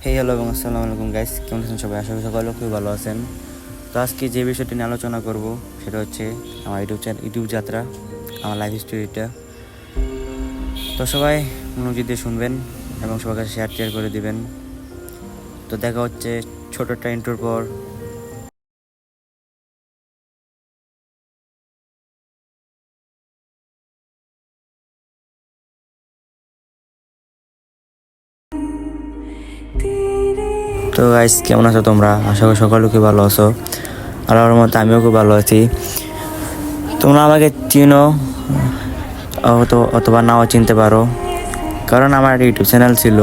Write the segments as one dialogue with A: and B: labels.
A: Hello এবং আসসালামু আলাইকুম গাইস, কেমন আছেন সবাই? আশা করি সকালে খুবই ভালো আছেন। তো আজকে যে বিষয়টি নিয়ে আলোচনা করব সেটা হচ্ছে আমার ইউটিউব যাত্রা, আমার লাইফ স্টোরিটা। তো সবাই মনোযোগ দিয়ে শুনবেন এবং সবার কাছে শেয়ার করে দিবেন। তো দেখা হচ্ছে ছোট একটা ইন্ট্রোর পর। তো গাইস, কেমন আছো তোমরা? আশা করি সকালে খুব ভালো আছো। আল্লাহর মতো আমিও খুব ভালো আছি। তোমরা আমাকে চিনো অথবা নাও চিনতে পারো, কারণ আমার ইউটিউব চ্যানেল ছিল।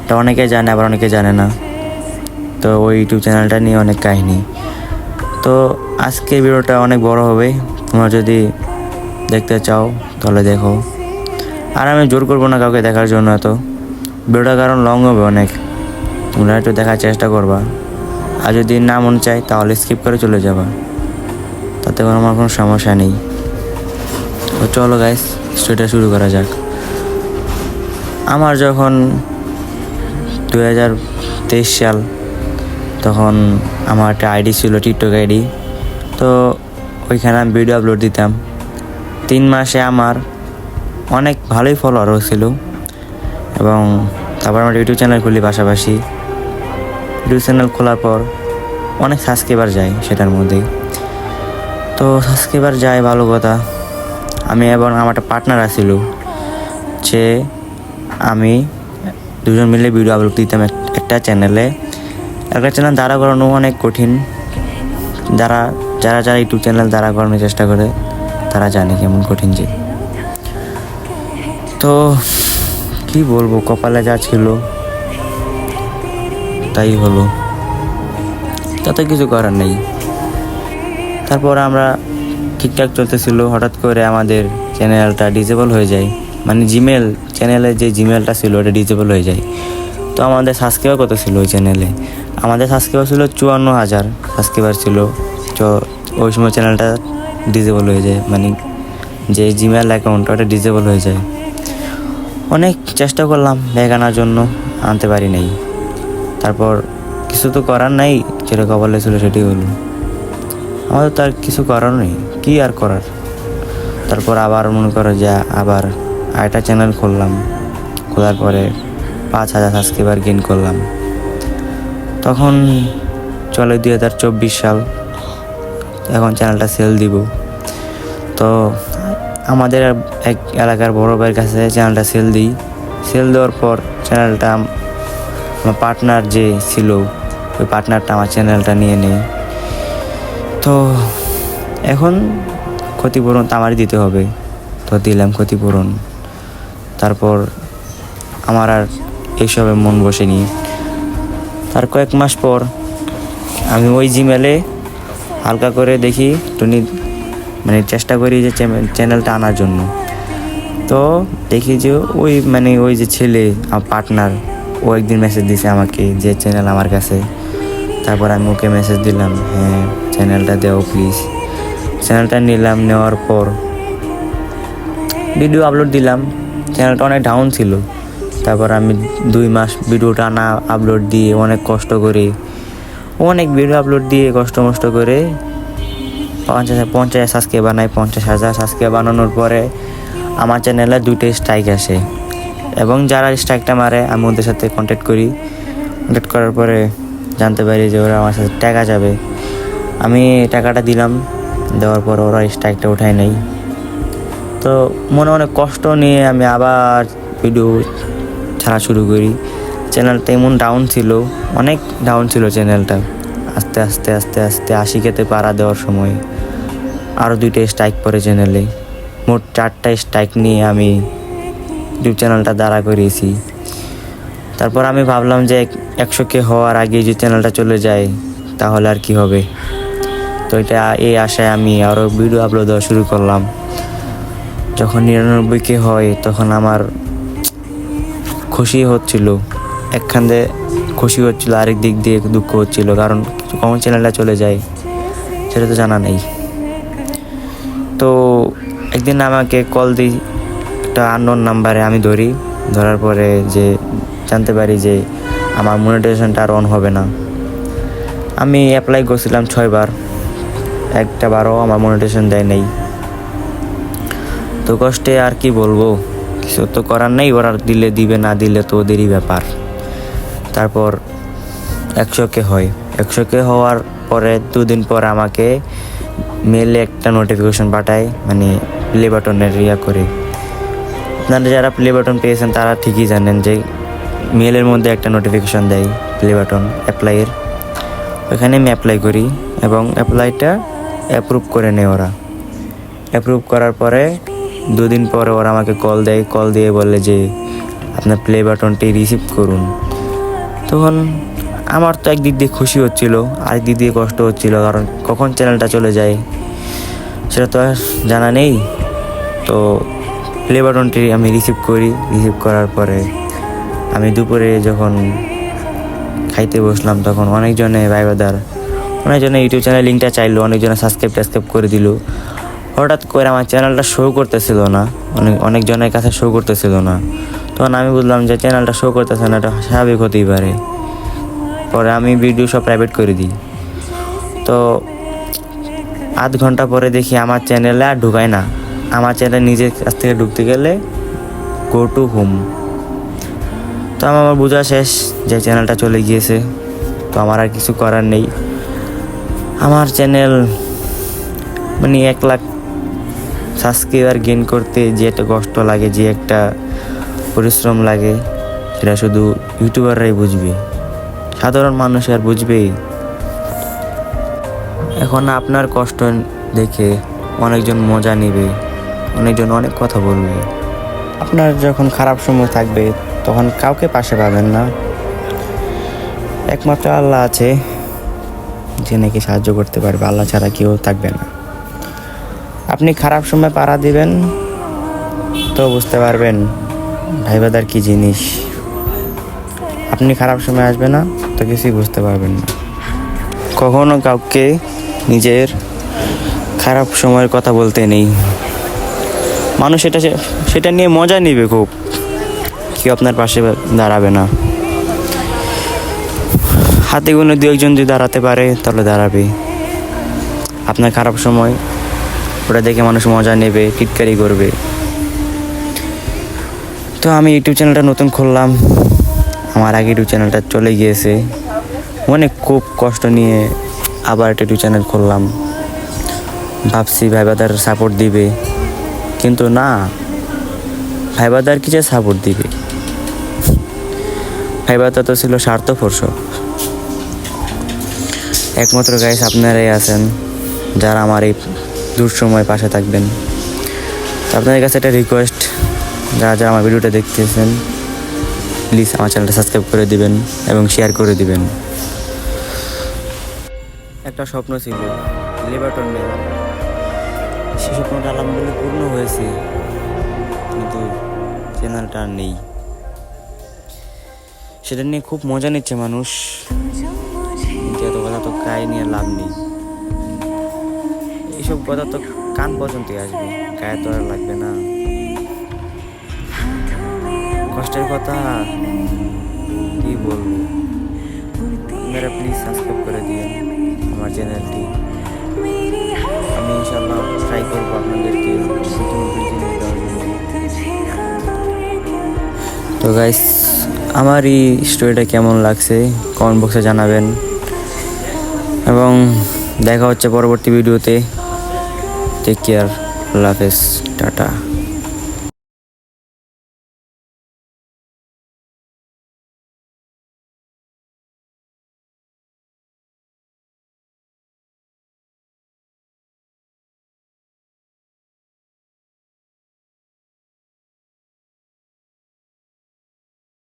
A: এটা অনেকে জানে, আবার অনেকে জানে না। তো ওই ইউটিউব চ্যানেলটা নিয়ে অনেক কাহিনী। তো আজকের ভিডিওটা অনেক বড় হবে, তোমরা যদি দেখতে চাও তাহলে দেখো। আর আমি জোর করবো না কাউকে দেখার জন্য এত ভিডিওটা, কারণ লং হবে অনেক। তোমরা একটু দেখার চেষ্টা করবা, আর যদি না মন চাই তাহলে স্কিপ করে চলে যাবা, তাতে করে আমার কোনো সমস্যা নেই। তো চলো গাইস, স্টোরিটা শুরু করা যাক। আমার যখন 2023 সাল, তখন আমার একটা আইডি ছিল, টিকটক আইডি। তো ওইখানে আমি ভিডিও আপলোড দিতাম। 3 মাসে আমার অনেক ভালোই ফলোয়ার হয়েছিল। এবং তারপর আমার ইউটিউব চ্যানেল খুলি, পাশাপাশি ইউটিউব চ্যানেল খোলার পর অনেক সাবস্ক্রাইবার যায় সেটার মধ্যেই। তো সাবস্ক্রাইবার যায়, ভালো কথা। আমি এবং আমার একটা পার্টনার আসছিল, যে আমি দুজন মিলে ভিডিও আপলোড দিতাম একটা চ্যানেলে। একটা চ্যানেল দাঁড়া করানো অনেক কঠিন। যারা ইউটিউব চ্যানেল দাঁড়া করানোর চেষ্টা করে তারা জানে কেমন কঠিন যে। তো কি বলবো, কপালে যা ছিল তাই হলো, তাতে কিছু করার নেই। তারপর আমরা ঠিকঠাক চলতেছিল, হঠাৎ করে আমাদের চ্যানেলটা ডিসেবল হয়ে যায়। মানে জিমেল চ্যানেলে যে জিমেলটা ছিল ওটা ডিসেবল হয়ে যায়। তো আমাদের সাবস্ক্রাইবার কত ছিল ওই চ্যানেলে? আমাদের সাবস্ক্রাইবার ছিল 54,000 সাবস্ক্রাইবার ছিল। তো ওই সময় চ্যানেলটা ডিসেবল হয়ে যায়, মানে যে জিমেল অ্যাকাউন্ট ওটা ডিসেবল হয়ে যায়। অনেক চেষ্টা করলাম ব্যাগ আনার জন্য, আনতে পারি নাই। তারপর কিছু তো করার নাই, যেটা কপালে ছিল সেটাই হলো। আমাদের তো আর কিছু করার নেই, কি আর করার। তারপর আবার মনে করো যে আবার আরেকটা চ্যানেল খুললাম। খোলার পরে 5,000 সাবস্ক্রাইবার গেইন করলাম। তখন চলে 2024 সাল, এখন চ্যানেলটা সেল দিব। তো আমাদের এক এলাকার বড় ভাইয়ের কাছে চ্যানেলটা সেল দিই। সেল দেওয়ার পর চ্যানেলটা আমার পার্টনার যে ছিল, ওই পার্টনারটা আমার চ্যানেলটা নিয়ে নেয়। তো এখন ক্ষতিপূরণ তো আমারই দিতে হবে। তো দিলাম ক্ষতিপূরণ। তারপর আমার আর এইসবে মন বসেনি। তার কয়েক মাস পর আমি ওই জিমেলে হালকা করে দেখি, মানে চেষ্টা করি যে চ্যানেলটা আনার জন্য। তো দেখি যে ওই যে ছেলে, আমার পার্টনার, ও একদিন মেসেজ দিছে আমাকে যে চ্যানেল আমার কাছে। তারপর আমি ওকে মেসেজ দিলাম, হ্যাঁ চ্যানেলটা দেও প্লিজ। চ্যানেলটা নিলাম, নেওয়ার পর ভিডিও আপলোড দিলাম। চ্যানেলটা অনেক ডাউন ছিল। তারপর আমি 2 মাস ভিডিওটা আপলোড দিয়ে অনেক কষ্ট করে, অনেক ভিডিও আপলোড দিয়ে কষ্ট করে 50 সাবস্ক্রাইবার বানাই। 50,000 সাবস্ক্রাইবার বানানোর পরে আমার চ্যানেলে 2টা স্ট্রাইক আসে। এবং যারা স্ট্রাইকটা মারে আমি ওদের সাথে কন্ট্যাক্ট করি। কন্ট্যাক্ট করার পরে জানতে পারি যে ওরা আমার সাথে টাকা যাবে। আমি টাকাটা দিলাম, দেওয়ার পর ওরা স্ট্রাইকটা উঠায় নেই। তো মনে অনেক কষ্ট নিয়ে আমি আবার ভিডিও ছাড়া শুরু করি। চ্যানেলটা এমন ডাউন ছিল, অনেক ডাউন ছিল চ্যানেলটা। আস্তে আস্তে আস্তে আস্তে 80K পাড়া দেওয়ার সময় আরও 2টা স্ট্রাইক পড়ে চ্যানেলে। মোট 4টা স্ট্রাইক নিয়ে আমি ইউটিউব চ্যানেলটা দাঁড়া করিয়েছি। তারপর আমি ভাবলাম যে 100K হওয়ার আগে যে চ্যানেলটা চলে যায় তাহলে আর কি হবে। তো এই আশায় আমি আরও ভিডিও আপলোড দেওয়া শুরু করলাম। যখন 99K হয় তখন আমার খুশি হচ্ছিল, একখান দিয়ে খুশি হচ্ছিল, আরেক দিক দিয়ে দুঃখ হচ্ছিল, কারণ কখন চ্যানেলটা চলে যায় সেটা তো জানা নেই। তো একদিন আমাকে কল দিই একটা আননোন নাম্বারে, আমি ধরার পরে যে জানতে পারি যে আমার মনিটাইজেশনটা আর অন হবে না। আমি অ্যাপ্লাই করছিলাম 6 বার, একটা বারও আমার মনিটাইজেশন দেয় নাই। তো কষ্টে আর কি বলবো, কিছু তো করার নেই, ওরা দিলে দিবে, না দিলে তো ওদেরই ব্যাপার। তারপর 100K হয়, 100K হওয়ার পরে 2 দিন পর আমাকে মেলে একটা নোটিফিকেশন পাঠায়, মানে প্লে বাটনের করে। আপনারা যারা প্লে বাটন পেয়েছেন তারা ঠিকই জানেন যে মেলের মধ্যে একটা নোটিফিকেশন দেয় প্লে বাটন অ্যাপ্লাইয়ের। ওখানে আমি অ্যাপ্লাই করি এবং অ্যাপ্লাইটা অ্যাপ্রুভ করে নেয় ওরা। অ্যাপ্রুভ করার পরে 2 দিন পরে ওরা আমাকে কল দেয়, কল দিয়ে বলে যে আপনার প্লে বাটনটি রিসিভ করুন। তখন আমার তো একদিক দিয়ে খুশি হচ্ছিল, আরেক দিক দিয়ে কষ্ট হচ্ছিল, কারণ কখন চ্যানেলটা চলে যায় সেটা তো আর জানা নেই। তো প্লে বাটনটি আমি রিসিভ করি। রিসিভ করার পরে আমি দুপুরে যখন খাইতে বসলাম তখন অনেকজনে অনেকজনে ইউটিউব চ্যানেল লিঙ্কটা চাইলো, অনেকজনে সাবস্ক্রাইব করে দিল। হঠাৎ করে আমার চ্যানেলটা শো করতেছিল না, অনেকজনের কাছে শো করতেছিল না। তখন আমি বুঝলাম যে চ্যানেলটা শো করতেছে না, এটা স্বাভাবিক হতেই পারে। পরে আমি ভিডিও সব প্রাইভেট করে দিই। তো আধ ঘন্টা পরে দেখি আমার চ্যানেলে আর ঢুকায় না। আমার চ্যানেল নিজের কাছ থেকে ঢুকতে গেলে গো টু হোম। তো আমার বোঝা শেষ যে চ্যানেলটা চলে গিয়েছে। তো আমার আর কিছু করার নেই। আমার চ্যানেল মানে 1 লাখ সাবস্ক্রাইবার গেইন করতে যে একটা কষ্ট লাগে, যে একটা পরিশ্রম লাগে, সেটা শুধু ইউটিউবাররাই বুঝবে, সাধারণ মানুষ আর বুঝবেই। এখন আপনার কষ্ট দেখে অনেকজন মজা নেবে, অনেকজন অনেক কথা বলবে। আপনার যখন খারাপ সময় থাকবে তখন কাউকে পাশে পাবেন না, একমাত্র আল্লাহ আছে যে নাকি সাহায্য করতে পারবে, আল্লাহ ছাড়া কেউ থাকবে না। আপনি খারাপ সময় পাড়া দিবেন তো বুঝতে পারবেন ভাইবাদার কি জিনিস। আপনি খারাপ সময় আসবে না তো কিছুই বুঝতে পারবেন না। কখনো কাউকে নিজের খারাপ সময়ের কথা বলতে নেই। মানুষ সেটা নিয়ে মজা নেবে খুব, কেউ আপনার পাশে দাঁড়াবে না। হাতে গুনে 2-1জন যদি দাঁড়াতে পারে তাহলে দাঁড়াবে। আপনার খারাপ সময় ওটা দেখে মানুষ মজা নেবে, টিটকারি করবে। তো আমি ইউটিউব চ্যানেলটা নতুন খুললাম, আমার আগে ইউটিউব চ্যানেলটা চলে গিয়েছে। অনেক খুব কষ্ট নিয়ে আবার একটা ইউটিউব চ্যানেল খুললাম, ভাবছি ভাইবাদার সাপোর্ট দিবে, কিন্তু না, ভাইবাদার কি যে সাপোর্ট দিবে। ভাইবাদা তো ছিল স্বার্থপর সব। একমাত্র গাইস আপনারাই আছেন যারা আমার এই দুঃসময় পাশে থাকবেন। তো আপনাদের কাছে একটা রিকোয়েস্ট, যারা আমার ভিডিওটা দেখতেছেন প্লিজ আমার চ্যানেলটা সাবস্ক্রাইব করে দিবেন এবং শেয়ার করে দিবেন। একটা স্বপ্ন ছিল প্লে বাটন নেওয়া, সে স্বপ্নটা আলহামদুলিল্লাহ পূর্ণ হয়েছে, কিন্তু চ্যানেলটা আর নেই। সেটা নিয়ে খুব মজা নিচ্ছে মানুষ, কিন্তু এত কথা তো গায়ে নিয়ে লাভ নেই। এইসব কথা তো কান পর্যন্ত আসবে, গায়ে তো আর লাগবে না। কষ্টের কথা কি বলবো, আপনারা প্লিজ সাবস্ক্রাইব করে দিন আমার চ্যানেলটি। আমি ইনশাল্লাহ ট্রাই করবো আপনাদেরকে নতুন জিনিস দেওয়ার জন্য। তো গাইস, আমার এই স্টোরিটা কেমন লাগছে কমেন্ট বক্সে জানাবেন, এবং দেখা হচ্ছে পরবর্তী ভিডিওতে। টেক কেয়ার, আল্লাহ হাফেজ, টাটা।